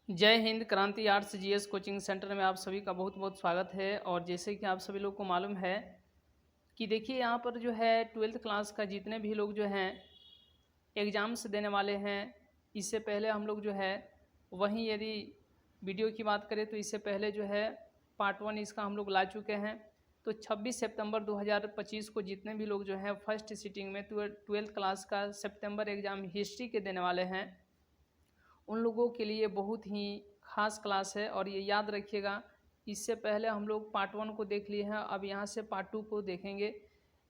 जय हिंद। क्रांति arts GS coaching centre में आप सभी का बहुत बहुत स्वागत है। और जैसे कि आप सभी लोग को मालूम है कि देखिए यहाँ पर जो है 12th क्लास का जितने भी लोग जो हैं एग्ज़ाम्स देने वाले हैं, इससे पहले हम लोग जो है वहीं यदि वीडियो की बात करें तो इससे पहले जो है पार्ट 1 इसका हम लोग ला चुके हैं। तो 26 सितंबर 2025 को जितने भी लोग जो हैं फर्स्ट सिटिंग में 12th क्लास का सितंबर एग्ज़ाम हिस्ट्री के देने वाले हैं, उन लोगों के लिए बहुत ही ख़ास क्लास है। और ये याद रखिएगा, इससे पहले हम लोग पार्ट 1 को देख लिए हैं, अब यहाँ से पार्ट 2 को देखेंगे।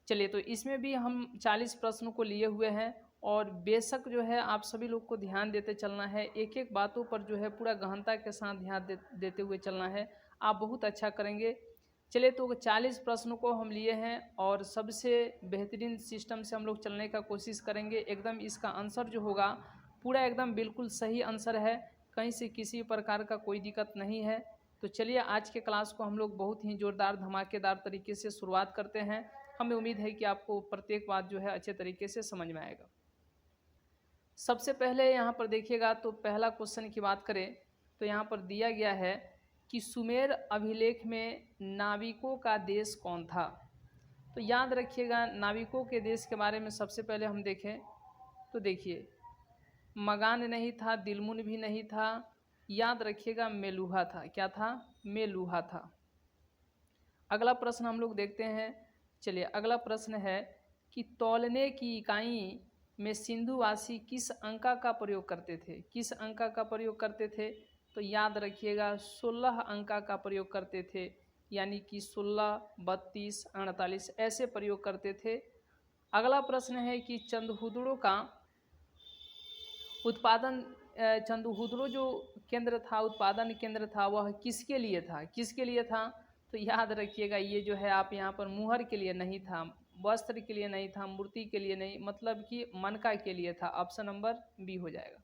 चलिए, तो इसमें भी हम 40 प्रश्नों को लिए हुए हैं और बेशक जो है आप सभी लोग को ध्यान देते चलना है, एक एक बातों पर जो है पूरा गहनता के साथ ध्यान देते हुए चलना है। आप बहुत अच्छा करेंगे। चलिए, तो 40 प्रश्नों को हम लिए हैं और सबसे बेहतरीन सिस्टम से हम लोग चलने का कोशिश करेंगे। एकदम इसका आंसर जो होगा पूरा एकदम बिल्कुल सही आंसर है, कहीं से किसी प्रकार का कोई दिक्कत नहीं है। तो चलिए, आज के क्लास को हम लोग बहुत ही ज़ोरदार धमाकेदार तरीके से शुरुआत करते हैं। हमें उम्मीद है कि आपको प्रत्येक बात जो है अच्छे तरीके से समझ में आएगा। सबसे पहले यहाँ पर देखिएगा, तो पहला क्वेश्चन की बात करें तो यहाँ पर दिया गया है कि सुमेर अभिलेख में नाविकों का देश कौन था। तो याद रखिएगा, नाविकों के देश के बारे में सबसे पहले हम देखें तो देखिए, मगान नहीं था, दिलमुन भी नहीं था, याद रखिएगा मेलुहा था। क्या था? मेलुहा था। अगला प्रश्न हम लोग देखते हैं। चलिए, अगला प्रश्न है कि तौलने की इकाई में सिंधुवासी किस अंक का प्रयोग करते थे? किस अंक का प्रयोग करते थे? तो याद रखिएगा 16 अंक का प्रयोग करते थे, यानी कि 16, 32, 48 ऐसे प्रयोग करते थे। अगला प्रश्न है कि चंदहुदड़ो का उत्पादन चंदहुदड़ो जो केंद्र था, उत्पादन केंद्र था, वह किसके लिए था? किसके लिए था? तो याद रखिएगा, ये जो है आप यहाँ पर मुहर के लिए नहीं था, वस्त्र के लिए नहीं था, मूर्ति के लिए नहीं, मतलब कि मनका के लिए था। ऑप्शन नंबर बी हो जाएगा।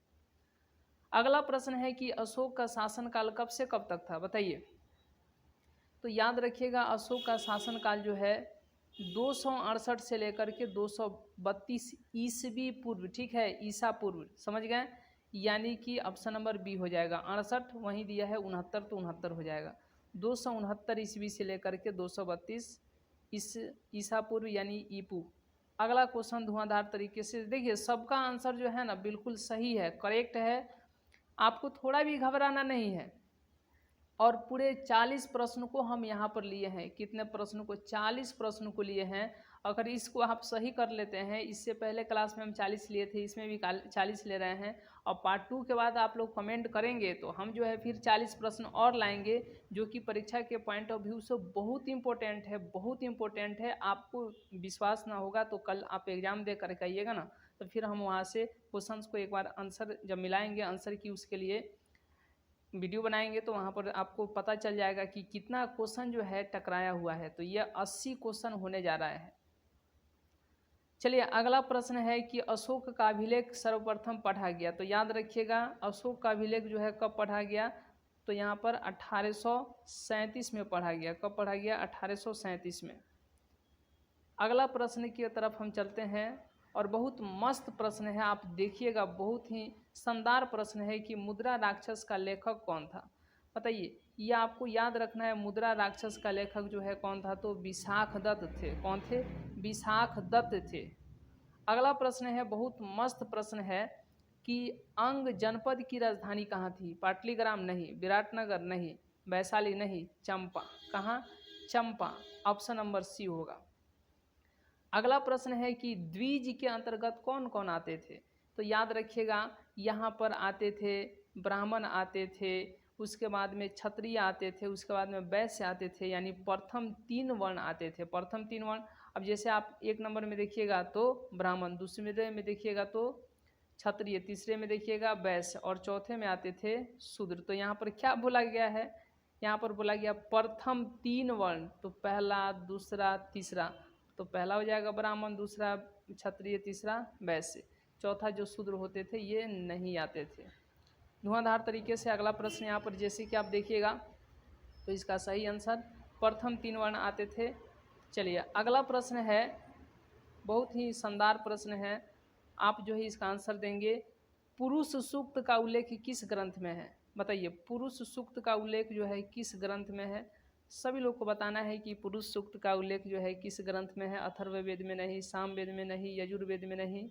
अगला प्रश्न है कि अशोक का शासनकाल कब से कब तक था? बताइए। तो याद रखिएगा, अशोक का शासनकाल जो है 268 से लेकर के 232 ईसवी पूर्व, ठीक है, ईसा पूर्व, समझ गए? यानी कि ऑप्शन नंबर बी हो जाएगा। 68 वहीं दिया है, 69 तो 69 हो जाएगा। 269 ईस्वी से लेकर के 232 ईसा पूर्व यानी ईपू। अगला क्वेश्चन धुआंधार तरीके से देखिए, सबका आंसर जो है ना बिल्कुल सही है, करेक्ट है, आपको थोड़ा भी घबराना नहीं है। और पूरे 40 प्रश्न को हम यहाँ पर लिए हैं। कितने प्रश्नों को? 40 प्रश्न को लिए हैं। अगर इसको आप सही कर लेते हैं, इससे पहले क्लास में हम 40 लिए थे, इसमें भी 40 ले रहे हैं, और पार्ट 2 के बाद आप लोग कमेंट करेंगे तो हम जो है फिर 40 प्रश्न और लाएंगे, जो कि परीक्षा के पॉइंट ऑफ व्यू से बहुत इंपॉर्टेंट है, बहुत इंपॉर्टेंट है। आपको विश्वास ना होगा तो कल आप एग्ज़ाम दे करके आइएगा ना, तो फिर हम वहाँ से क्वेश्चन को एक बार आंसर जब मिलाएंगे, आंसर की उसके लिए वीडियो बनाएंगे, तो वहाँ पर आपको पता चल जाएगा कि कितना क्वेश्चन जो है टकराया हुआ है। तो ये 80 क्वेश्चन होने जा रहा है। चलिए, अगला प्रश्न है कि अशोक का अभिलेख सर्वप्रथम पढ़ा गया। तो याद रखिएगा, अशोक का अभिलेख जो है कब पढ़ा गया? तो यहाँ पर 1837 में पढ़ा गया। कब पढ़ा गया? 1837 में। अगला प्रश्न की तरफ हम चलते हैं और बहुत मस्त प्रश्न है, आप देखिएगा, बहुत ही शानदार प्रश्न है कि मुद्रा राक्षस का लेखक कौन था? बताइए। ये आपको याद रखना है, मुद्रा राक्षस का लेखक जो है कौन था? तो विशाखदत्त थे। कौन थे? विशाखदत्त थे। अगला प्रश्न है, बहुत मस्त प्रश्न है कि अंग जनपद की राजधानी कहाँ थी? पाटलीग्राम नहीं, विराटनगर नहीं, वैशाली नहीं, चंपा। कहाँ? चंपा। ऑप्शन नंबर सी होगा। अगला प्रश्न है कि द्विज के अंतर्गत कौन कौन आते थे? तो याद रखिएगा, यहाँ पर आते थे ब्राह्मण, आते थे, उसके बाद में क्षत्रिय आते थे, उसके बाद में वैश्य आते थे, यानी प्रथम 3 वर्ण आते थे। प्रथम 3 वर्ण, अब जैसे आप 1 नंबर में देखिएगा तो ब्राह्मण, दूसरे में देखिएगा तो क्षत्रिय, तीसरे में देखिएगा वैश्य, और चौथे में आते थे शूद्र। तो यहाँ पर क्या बोला गया है? यहाँ पर बोला गया प्रथम 3 वर्ण, तो पहला, दूसरा, तीसरा। तो पहला हो जाएगा ब्राह्मण, दूसरा क्षत्रिय, तीसरा वैश्य, चौथा जो शूद्र होते थे ये नहीं आते थे। धुआंधार तरीके से अगला प्रश्न यहाँ पर जैसे कि आप देखिएगा, तो इसका सही आंसर प्रथम 3 वर्ण आते थे। चलिए, अगला प्रश्न है, बहुत ही शानदार प्रश्न है, आप जो है इसका आंसर देंगे। पुरुष सूक्त का उल्लेख किस ग्रंथ में है? बताइए पुरुष सूक्त का उल्लेख जो है किस ग्रंथ में है? सभी लोग को बताना है कि पुरुष सूक्त का उल्लेख जो है किस ग्रंथ में है। अथर्ववेद में नहीं, सामवेद में नहीं, यजुर्वेद में नहीं,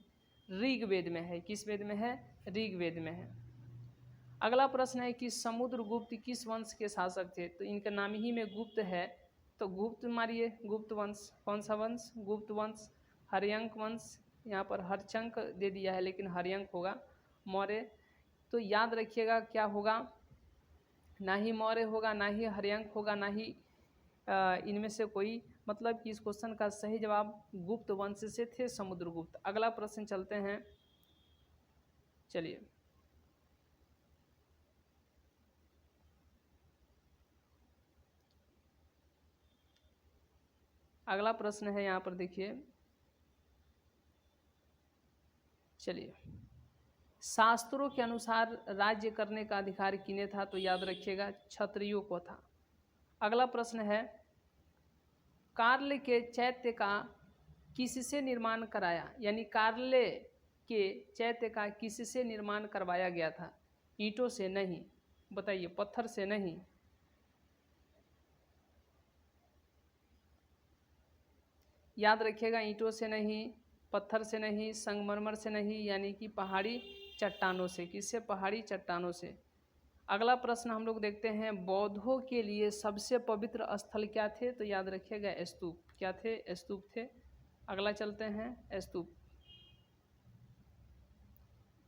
ऋग्वेद में है। किस वेद में है? ऋग्वेद में है। अगला प्रश्न है कि समुद्रगुप्त किस वंश के शासक थे? तो इनका नाम ही में गुप्त है, तो गुप्त मारिए, गुप्त वंश। कौन सा वंश? गुप्त वंश। हर्यंक वंश, यहाँ पर हर्षंक दे दिया है लेकिन हर्यंक होगा। मौर्य, तो याद रखिएगा क्या होगा, ना ही मौर्य होगा, ना ही हर्यंक होगा, ना ही इनमें से कोई, मतलब कि इस क्वेश्चन का सही जवाब गुप्त वंश से थे समुद्रगुप्त। अगला प्रश्न चलते हैं, चलिए अगला प्रश्न है यहाँ पर देखिए, चलिए शास्त्रों के अनुसार राज्य करने का अधिकार किन्हें था? तो याद रखिएगा क्षत्रियों को था। अगला प्रश्न है कार्ल के चैत्य का किससे निर्माण कराया? यानी कार्ल के चैत्य का किससे निर्माण करवाया गया था? ईंटों से नहीं, बताइए, पत्थर से नहीं। याद रखिएगा ईंटों से नहीं, पत्थर से नहीं, संगमरमर से नहीं, यानी कि पहाड़ी चट्टानों से। किससे? पहाड़ी चट्टानों से। अगला प्रश्न हम लोग देखते हैं, बौद्धों के लिए सबसे पवित्र स्थल क्या थे? तो याद रखिएगा स्तूप। क्या थे? स्तूप थे। अगला चलते हैं, स्तूप।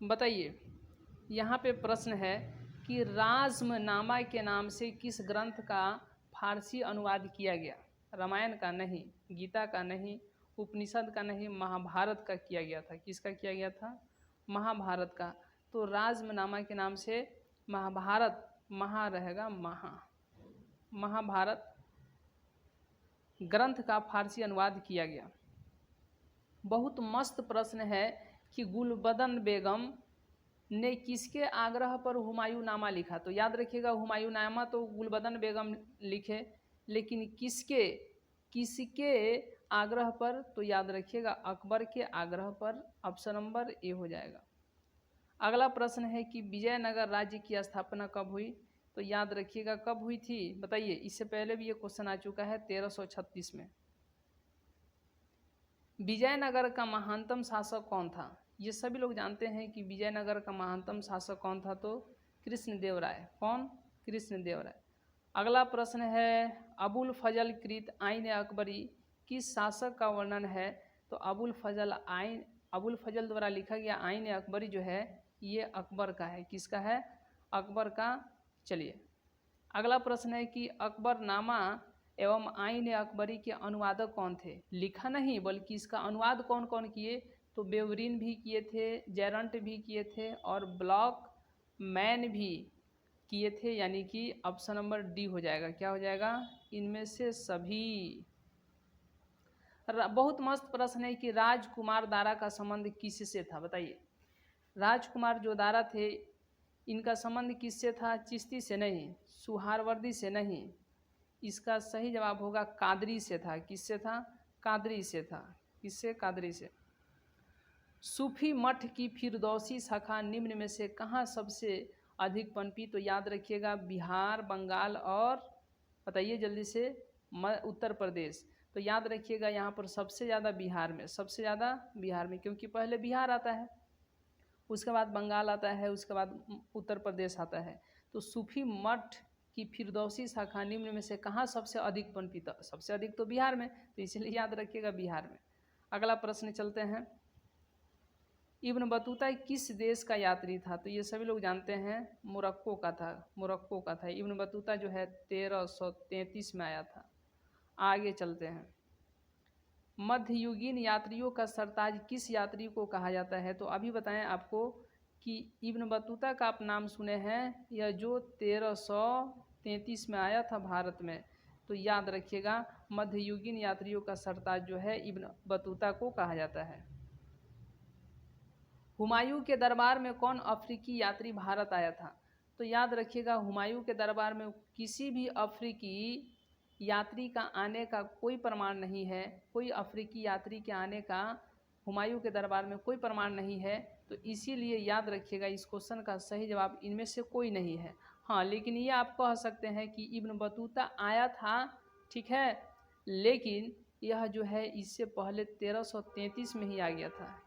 बताइए यहाँ पे प्रश्न है कि राजमनामा के नाम से किस ग्रंथ का फारसी अनुवाद किया गया? रामायण का नहीं, गीता का नहीं, उपनिषद का नहीं, महाभारत का किया गया था। किसका किया गया था? महाभारत का। तो राजमनामा के नाम से महाभारत, महा रहेगा, महाभारत ग्रंथ का फारसी अनुवाद किया गया। बहुत मस्त प्रश्न है कि गुलबदन बेगम ने किसके आग्रह पर हुमायूं नामा लिखा? तो याद रखिएगा हुमायूं नामा तो गुलबदन बेगम लिखे, लेकिन किसके आग्रह पर? तो याद रखिएगा अकबर के आग्रह पर। ऑप्शन नंबर ए हो जाएगा। अगला प्रश्न है कि विजयनगर राज्य की स्थापना कब हुई? तो याद रखिएगा कब हुई थी, बताइए। इससे पहले भी ये क्वेश्चन आ चुका है 1336 में। विजयनगर का महानतम शासक कौन था? ये सभी लोग जानते हैं कि विजयनगर का महानतम शासक कौन था? तो कृष्णदेव राय। कौन? कृष्णदेव राय। अगला प्रश्न है अबुल फजल कृत आइन अकबरी किस शासक का वर्णन है? तो अबुल फजल द्वारा लिखा गया आइन अकबरी जो है ये अकबर का है। किसका है? अकबर का। चलिए अगला प्रश्न है कि अकबरनामा एवं आइन अकबरी के अनुवादक कौन थे? लिखा नहीं बल्कि इसका अनुवाद कौन कौन किए? तो बेवरीन भी किए थे, जेरंट भी किए थे और ब्लॉक मैन भी किए थे, यानी कि ऑप्शन नंबर डी हो जाएगा। क्या हो जाएगा? इनमें से सभी। बहुत मस्त प्रश्न है कि राजकुमार दारा का संबंध किससे था? बताइए। राजकुमार जो दारा थे इनका संबंध किससे था? चिश्ती से नहीं, सुहारवर्दी से नहीं, इसका सही जवाब होगा कादरी से था। किससे था? कादरी से था। किससे? कादरी से। सूफी मठ की फिरदौसी शाखा निम्न में से कहाँ सबसे अधिक पनपी? तो याद रखिएगा बिहार, बंगाल और बताइए जल्दी से उत्तर प्रदेश। तो याद रखिएगा यहाँ पर सबसे ज़्यादा बिहार में, सबसे ज़्यादा बिहार में, क्योंकि पहले बिहार आता है, उसके बाद बंगाल आता है, उसके बाद उत्तर प्रदेश आता है। तो सूफी मठ की फिरदौसी शाखा निम्न में से कहाँ सबसे अधिक पनपी? सबसे अधिक तो बिहार में, तो इसलिए याद रखिएगा बिहार में। अगला प्रश्न चलते हैं, इब्न बतूता किस देश का यात्री था? तो ये सभी लोग जानते हैं मोरक्को का था, मोरक्को का था। इब्न बतूता जो है 1333 में आया था। आगे चलते हैं, मध्ययुगीन यात्रियों का सरताज किस यात्री को कहा जाता है? तो अभी बताएं आपको कि इब्न बतूता का आप नाम सुने हैं, यह जो 1333 में आया था भारत में, तो याद रखिएगा मध्ययुगीन यात्रियों का सरताज जो है इब्न बतूता को कहा जाता है। हुमायूं के दरबार में कौन अफ्रीकी यात्री भारत आया था? तो याद रखिएगा हुमायूं के दरबार में किसी भी अफ्रीकी यात्री का आने का कोई प्रमाण नहीं है। कोई अफ्रीकी यात्री के आने का हुमायूं के दरबार में कोई प्रमाण नहीं है। तो इसीलिए याद रखिएगा इस क्वेश्चन का सही जवाब इनमें से कोई नहीं है। हाँ, लेकिन ये आप कह सकते हैं कि इब्न बतूता आया था, ठीक है, लेकिन यह जो है इससे पहले 1333 में ही आ गया था,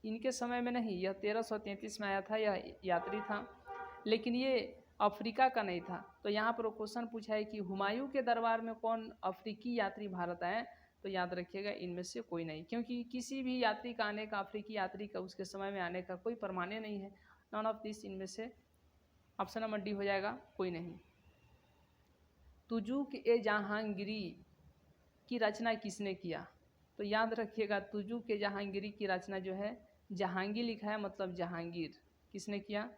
इनके समय में नहीं, यह 1333 में आया था, यह यात्री था, लेकिन ये अफ्रीका का नहीं था। तो यहाँ पर क्वेश्चन पूछा है कि हुमायूं के दरबार में कौन अफ्रीकी यात्री भारत आए, तो याद रखिएगा इनमें से कोई नहीं, क्योंकि किसी भी यात्री का आने का, अफ्रीकी यात्री का उसके समय में आने का कोई प्रमाण नहीं है। नॉन ऑफ दिस, इनमें से ऑप्शन नंबर डी हो जाएगा, कोई नहीं। तुजुक ए जहांगीरी की रचना किसने किया, तो याद रखिएगा तुजुक ए जहांगीरी की रचना जो है, जहांगीर लिखा है मतलब जहांगीर, किसने किया,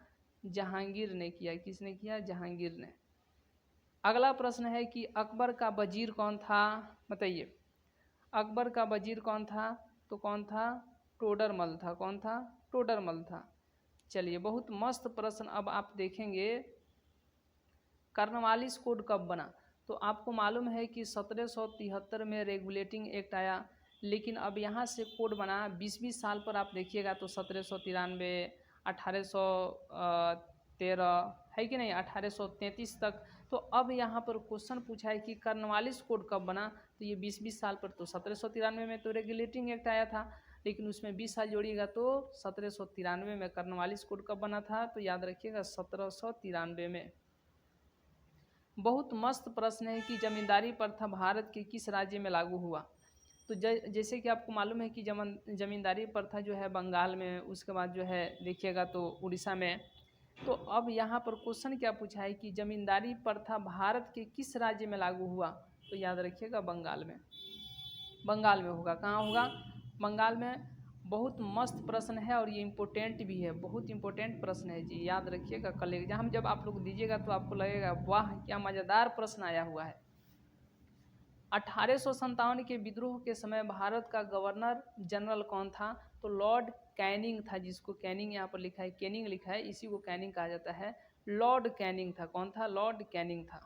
जहांगीर ने किया। किसने किया, जहांगीर ने। अगला प्रश्न है कि अकबर का वजीर कौन था, बताइए। अकबर का वजीर कौन था, तो कौन था, टोडरमल था। कौन था, टोडरमल था। चलिए, बहुत मस्त प्रश्न। अब आप देखेंगे कॉर्नवालिस कोड कब बना, तो आपको मालूम है कि 1773 में रेगुलेटिंग एक्ट आया, लेकिन अब यहाँ से कोड बना 20-20 साल पर आप देखिएगा तो 1793, 1813 है कि नहीं, 1833 तक। तो अब यहाँ पर क्वेश्चन पूछा है कि कॉर्नवालिस कोड कब बना, तो ये 20-20 साल पर, तो 1793 में तो रेगुलेटिंग एक्ट आया था, लेकिन उसमें 20 साल जोड़िएगा तो 1793 में कॉर्नवालिस कोड कब बना था, तो याद रखिएगा 1793 में। बहुत मस्त प्रश्न है कि जमींदारी प्रथा भारत के किस राज्य में लागू हुआ, तो जैसे कि आपको मालूम है कि जमींदारी प्रथा जो है बंगाल में, उसके बाद जो है देखिएगा तो उड़ीसा में। तो अब यहाँ पर क्वेश्चन क्या पूछा है कि जमींदारी प्रथा भारत के किस राज्य में लागू हुआ, तो याद रखिएगा बंगाल में। बंगाल में होगा, कहाँ होगा, बंगाल में। बहुत मस्त प्रश्न है और ये इम्पोर्टेंट भी है, बहुत इम्पोर्टेंट प्रश्न है जी, याद रखिएगा। कल एग्जाम जब आप लोग दीजिएगा तो आपको लगेगा वाह क्या मज़ेदार प्रश्न आया हुआ है। 1857 के विद्रोह के समय भारत का गवर्नर जनरल कौन था, तो लॉर्ड कैनिंग था, जिसको कैनिंग यहाँ पर लिखा है, कैनिंग लिखा है, इसी को कैनिंग कहा जाता है। लॉर्ड कैनिंग था। कौन था, लॉर्ड कैनिंग था।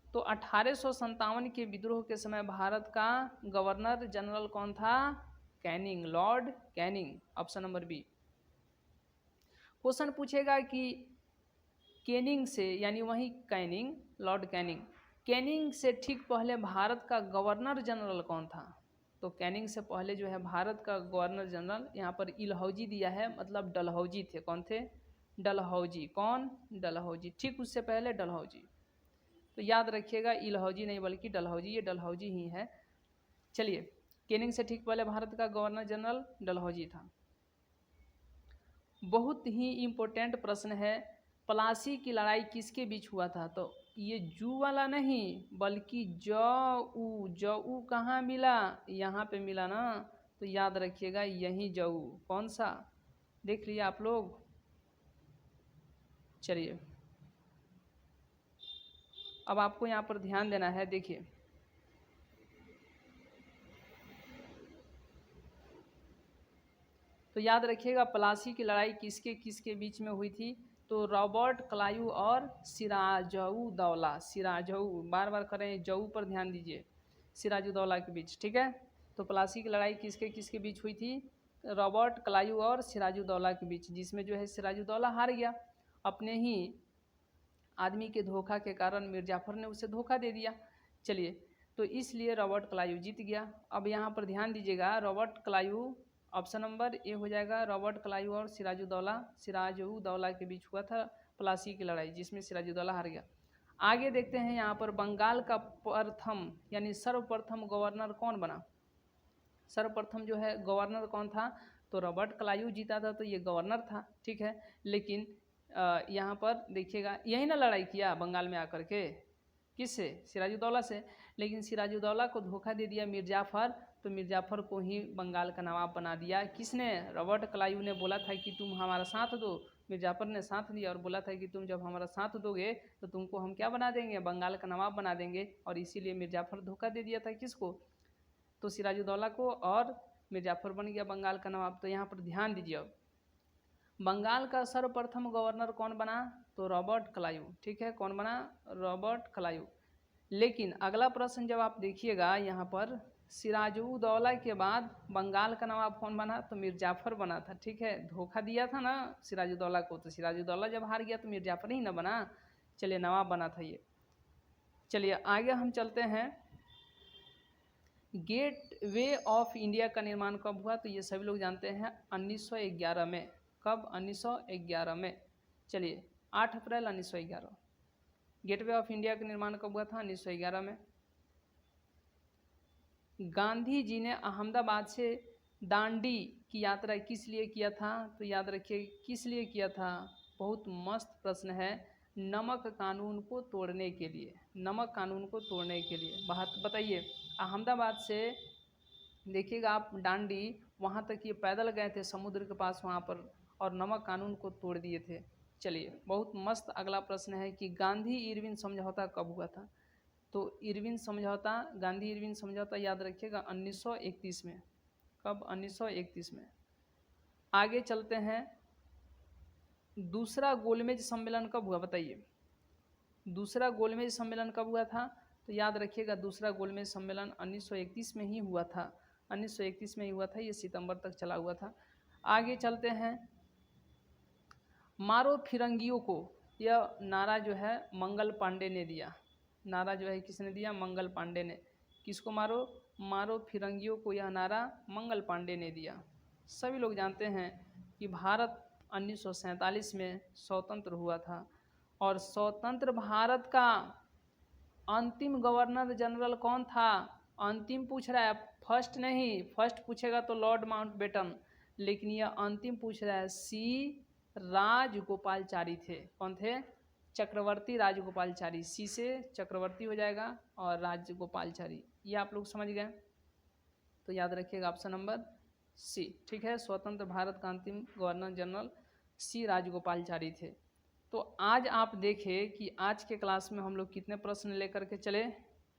तो 1857 के विद्रोह के समय भारत का गवर्नर जनरल कौन था, Canning, lord Canning, option number B. Question पूछेगा कि कैनिंग से, यानी वही कैनिंग, लॉर्ड कैनिंग, कैनिंग से ठीक पहले भारत का गवर्नर जनरल कौन था, तो कैनिंग से पहले जो है भारत का गवर्नर जनरल, यहाँ पर इलहौजी दिया है, मतलब डलहौजी थे। कौन थे, डलहौजी। कौन, डलहौजी। ठीक उससे पहले डलहौजी। तो याद रखिएगा इलहौजी नहीं बल्कि डलहौजी, ये डलहौजी ही है। चलिए, कैनिंग से ठीक पहले भारत का गवर्नर जनरल डलहौजी था। बहुत ही इम्पोर्टेंट प्रश्न है, प्लासी की लड़ाई किसके बीच हुआ था, तो ये जू वाला नहीं बल्कि जऊ। जऊ कहाँ मिला, यहाँ पे मिला ना, तो याद रखिएगा यही जऊ। कौन सा, देख लिया आप लोग। चलिए, अब आपको यहाँ पर ध्यान देना है, देखिए तो याद रखिएगा प्लासी की लड़ाई किसके किसके बीच में हुई थी, तो रॉबर्ट क्लाइव और सिराजुद्दौला। सिराजू, बार बार करें, जऊ पर ध्यान दीजिए, सिराजुद्दौला के बीच, ठीक है। तो प्लासी की लड़ाई किसके किसके बीच हुई थी, रॉबर्ट क्लाइव और सिराजुद्दौला के बीच, जिसमें जो है सिराजुद्दौला हार गया, अपने ही आदमी के धोखा के कारण मिर्जाफर ने उसे धोखा दे दिया। चलिए, तो इसलिए रॉबर्ट क्लाइव जीत गया। अब यहाँ पर ध्यान दीजिएगा, Robert Clive, option number A हो जाएगा, रॉबर्ट क्लाइव और सिराजुद्दौला के बीच हुआ था प्लासी की लड़ाई, जिसमें सिराजुद्दौला हार गया। आगे देखते हैं, यहाँ पर बंगाल का प्रथम यानी सर्वप्रथम गवर्नर कौन बना, सर्वप्रथम जो है गवर्नर कौन था, तो रॉबर्ट क्लाइव जीता था, तो ये गवर्नर था, ठीक है। लेकिन यहाँ पर देखिएगा यही ना लड़ाई किया बंगाल में आकर के, किससे, सिराजुद्दौला से, लेकिन सिराजुद्दौला को धोखा दे दिया मिर्जाफर, तो मिर्जाफर को ही बंगाल का नवाब बना दिया। किसने, रॉबर्ट क्लाइव ने बोला था कि तुम हमारा साथ दो, मिर्जाफर ने साथ दिया और बोला था कि तुम जब हमारा साथ दोगे तो तुमको हम क्या बना देंगे, बंगाल का नवाब बना देंगे, और इसीलिए मिर्जाफर धोखा दे दिया था किसको, तो सिराजुद्दौला को, और मिर्जाफर बन गया बंगाल का नवाब। तो यहाँ पर ध्यान दीजिए, अब बंगाल का सर्वप्रथम गवर्नर कौन बना, तो रॉबर्ट क्लाइव, ठीक है। कौन बना, रॉबर्ट क्लाइव। लेकिन अगला प्रश्न जब आप देखिएगा, यहाँ पर सिराजुद्दौला के बाद बंगाल का नवाब कौन बना, तो मिर्जाफर बना था, ठीक है। धोखा दिया था ना सिराजुद्दौला को, तो सिराजुद्दौला जब हार गया तो मिर्जाफर ही ना बना, चलिए नवाब बना था ये। चलिए आगे हम चलते हैं। गेट वे ऑफ इंडिया का निर्माण कब हुआ? तो ये सभी लोग जानते हैं 1911 में। कब? 1911 में। चलिए 8 अप्रैल 1911। गेटवे ऑफ इंडिया का निर्माण कब हुआ था? 1911 में। गांधी जी ने अहमदाबाद से दांडी की यात्रा किस लिए किया था? तो याद रखिए किस लिए किया था। बहुत मस्त प्रश्न है। नमक कानून को तोड़ने के लिए। नमक कानून को तोड़ने के लिए। बात बताइए। अहमदाबाद से देखिएगा आप दांडी, वहाँ तक ये पैदल गए थे समुद्र के पास वहाँ पर, और नमक कानून को तोड़ दिए थे। चलिए बहुत मस्त अगला प्रश्न है कि गांधी इरविन समझौता कब हुआ था? तो इरविन समझौता, गांधी इरविन समझौता याद रखिएगा 1931 में। कब? 1931 में। आगे चलते हैं। दूसरा गोलमेज सम्मेलन कब हुआ? बताइए दूसरा गोलमेज सम्मेलन कब हुआ था? तो याद रखिएगा दूसरा गोलमेज सम्मेलन 1931 में ही हुआ था। 1931 में ही हुआ था, ये सितंबर तक चला हुआ था। आगे चलते हैं। मारो फिरंगियों को, यह नारा जो है मंगल पांडे ने दिया। नारा जो है किसने दिया? मंगल पांडे ने। किसको मारो? मारो फिरंगियों को, यह नारा मंगल पांडे ने दिया। सभी लोग जानते हैं कि भारत 1947 में स्वतंत्र हुआ था, और स्वतंत्र भारत का अंतिम गवर्नर जनरल कौन था? अंतिम पूछ रहा है, फर्स्ट नहीं। फर्स्ट पूछेगा तो लॉर्ड माउंटबेटन, लेकिन यह अंतिम पूछ रहा है। सी राजगोपालचारी थे। कौन थे? चक्रवर्ती राजगोपालचारी। सी से चक्रवर्ती हो जाएगा और राजगोपालचारी, ये आप लोग समझ गए। तो याद रखिएगा ऑप्शन नंबर सी। ठीक है, स्वतंत्र भारत का अंतिम गवर्नर जनरल सी राजगोपालचारी थे। तो आज आप देखें कि आज के क्लास में हम लोग कितने प्रश्न लेकर के चले?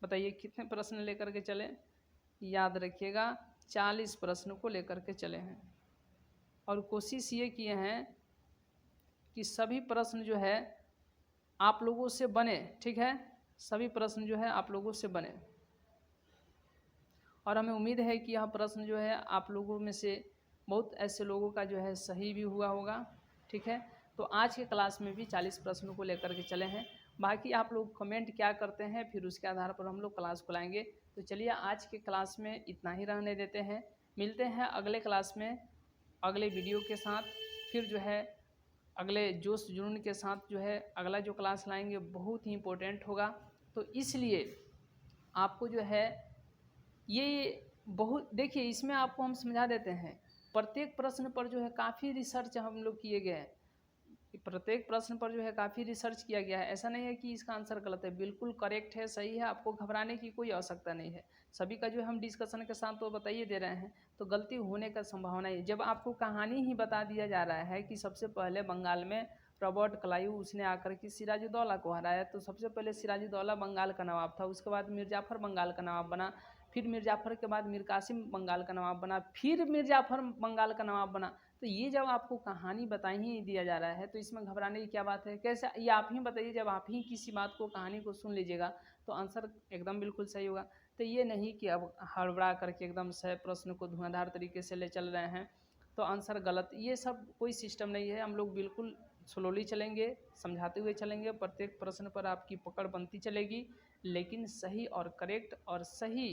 बताइए कितने प्रश्न लेकर के चले? याद रखिएगा 40 प्रश्न को लेकर के चले हैं, और कोशिश ये किए हैं कि सभी प्रश्न जो है आप लोगों से बने। ठीक है, सभी प्रश्न जो है आप लोगों से बने, और हमें उम्मीद है कि यह प्रश्न जो है आप लोगों में से बहुत ऐसे लोगों का जो है सही भी हुआ होगा। ठीक है, तो आज के क्लास में भी 40 प्रश्नों को लेकर के चले हैं। बाकी आप लोग कमेंट क्या करते हैं, फिर उसके आधार पर हम लोग क्लास खुलाएंगे। तो चलिए आज के क्लास में इतना ही रहने देते हैं। मिलते हैं अगले क्लास में अगले वीडियो के साथ। फिर जो है अगले जोश जुनून के साथ जो है अगला जो क्लास लाएंगे बहुत ही इम्पोर्टेंट होगा। तो इसलिए आपको जो है ये बहुत देखिए, इसमें आपको हम समझा देते हैं। प्रत्येक प्रश्न पर जो है काफ़ी रिसर्च हम लोग किए गए हैं। प्रत्येक प्रश्न पर जो है काफ़ी रिसर्च किया गया है। ऐसा नहीं है कि इसका आंसर गलत है, बिल्कुल करेक्ट है, सही है। आपको घबराने की कोई आवश्यकता नहीं है। सभी का जो है हम डिस्कशन के साथ तो बताइए दे रहे हैं, तो गलती होने का संभावना है। जब आपको कहानी ही बता दिया जा रहा है कि सबसे पहले बंगाल में रॉबर्ट क्लाइव उसने आकर के सिराजुद्दौला को हराया, तो सबसे पहले सिराजुद्दौला बंगाल का नवाब था, उसके बाद मीर जाफ़र बंगाल का नवाब बना, फिर मीर जाफ़र के बाद मीर कासिम बंगाल का नवाब बना, फिर मीर जाफ़र बंगाल का नवाब बना। तो ये जब आपको कहानी बता ही दिया जा रहा है तो इसमें घबराने की क्या बात है? कैसे ये आप ही बताइए, जब आप ही किसी बात को कहानी को सुन लीजिएगा तो आंसर एकदम बिल्कुल सही होगा। तो ये नहीं कि अब हड़बड़ा करके एकदम से प्रश्न को धुआंधार तरीके से ले चल रहे हैं तो आंसर गलत, ये सब कोई सिस्टम नहीं है। हम लोग बिल्कुल स्लोली चलेंगे, समझाते हुए चलेंगे। प्रत्येक प्रश्न पर आपकी पकड़ बनती चलेगी, लेकिन सही और करेक्ट और सही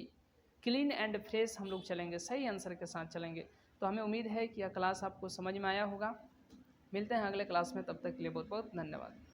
क्लीन एंड फ्रेश हम लोग चलेंगे, सही आंसर के साथ चलेंगे। तो हमें उम्मीद है कि यह क्लास आपको समझ में आया होगा। मिलते हैं अगले क्लास में, तब तक के लिए बहुत बहुत धन्यवाद।